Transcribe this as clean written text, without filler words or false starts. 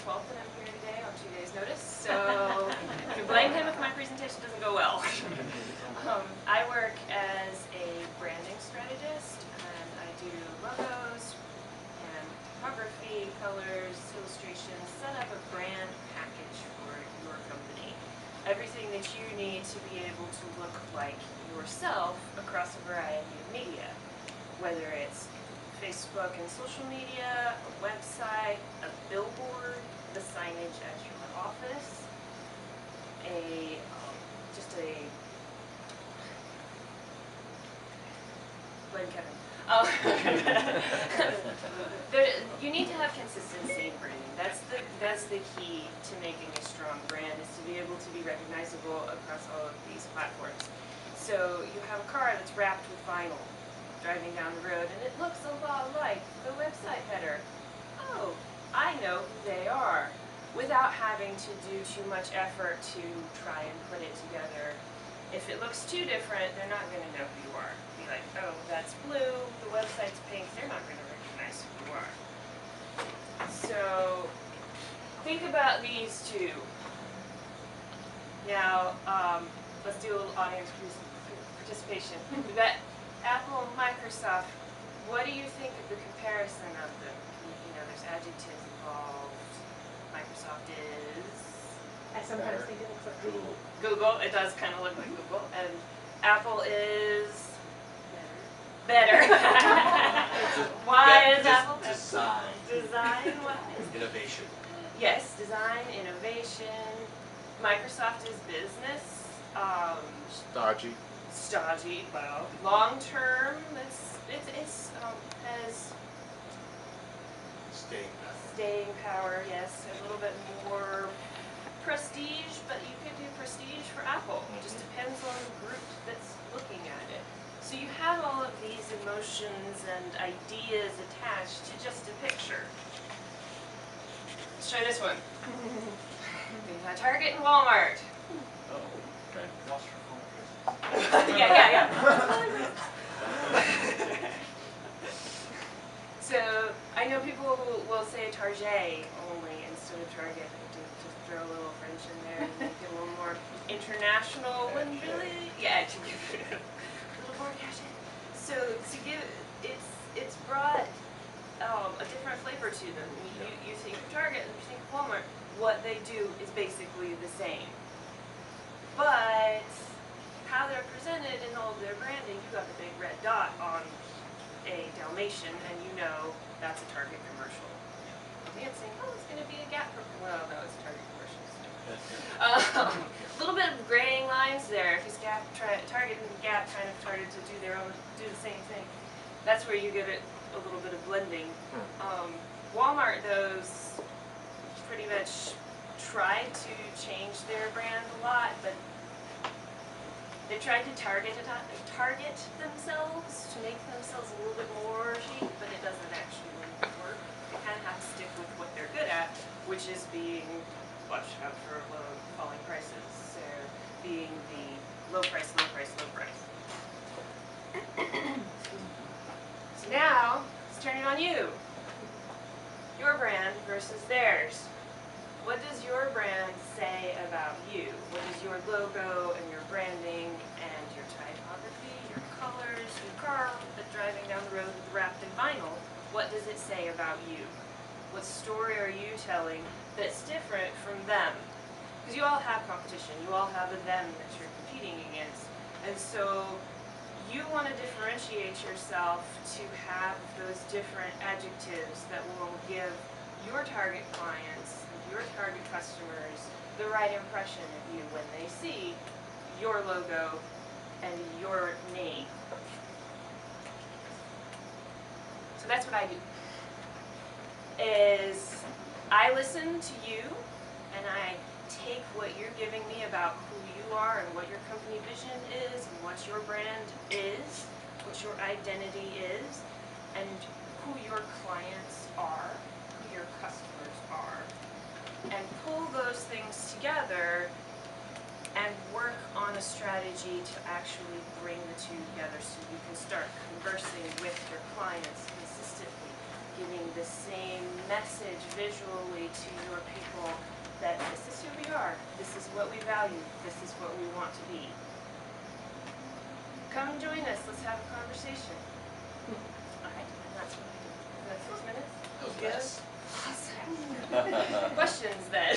12th and I'm here today on 2 days' notice, so you can blame him if my presentation doesn't go well. I work as a branding strategist, and I do logos and typography, colors, illustrations, set up a brand package for your company. Everything that you need to be able to look like yourself across a variety of media, whether it's Facebook and social media, a website, a billboard, the signage at your office, blame Kevin. You need to have consistency in branding. That's the key to making a strong brand, is to be able to be recognizable across all of these platforms. So you have a car that's wrapped with vinyl driving down the road, and it looks a lot like the website header. Oh, I know who they are, without having to do too much effort to try and put it together. If it looks too different, they're not going to know who you are. Be like, oh, that's blue, the website's pink, they're not going to recognize who you are. So, think about these two. Now, let's do a little audience participation. We've got Apple and Microsoft. What do you think of the comparison of them? You know, there's adjectives involved. Microsoft is... I sometimes think it looks like Google. Google, it does kind of look like Google. And Apple is... better. Why is Apple better? Design. Design-wise? Innovation. Yes, design, innovation. Microsoft is business. Stodgy, well, long term, it's has staying power, yes, a little bit more prestige, but you could do prestige for Apple. It just depends on the group that's looking at it. So you have all of these emotions and ideas attached to just a picture. Let's try this one. We got Target and Walmart. Oh, okay. Yeah. So, I know people who will say Target only instead of Target, to just throw a little French in there and make it a little more international, when really, yeah, to give it a little more cachet. So, to give, it's brought a different flavor to them. You think of Target and you think of Walmart, what they do is basically the same. But how they're presented in all of their branding, you got the big red dot on a Dalmatian, and you know that's a Target commercial. You can't say, oh, it's going to be a Gap commercial. Well, no, it's a Target commercial. A little bit of graying lines there, because Target and Gap kind of started to do the same thing. That's where you get a little bit of blending. Walmart, those pretty much tried to change their brand a lot, but they tried to target themselves to make themselves a little bit more chic, but it doesn't actually work. They kind of have to stick with what they're good at, which is being watch out for falling prices. So being the low price. So now, let's turn it on you. Your brand versus theirs. What does your brand say about you? What does your logo and your branding and your typography, your colors, your car that's driving down the road wrapped in vinyl, what does it say about you? What story are you telling that's different from them? Because you all have competition. You all have a them that you're competing against. And so you want to differentiate yourself to have those different adjectives that will give your target clients, your target customers, the right impression of you when they see your logo and your name. So that's what I do. Is I listen to you and I take what you're giving me about who you are and what your company vision is and what your brand is, what your identity is, and who your clients are, who your customers are, and pull those things together and work on a strategy to actually bring the two together so you can start conversing with your clients consistently giving the same message visually to your people that this is who we are, this is what we value, this is what we want to be. Come and join us, let's have a conversation. Alright, and that's what I did. Is that 6 minutes? That was nice. Awesome. Questions then?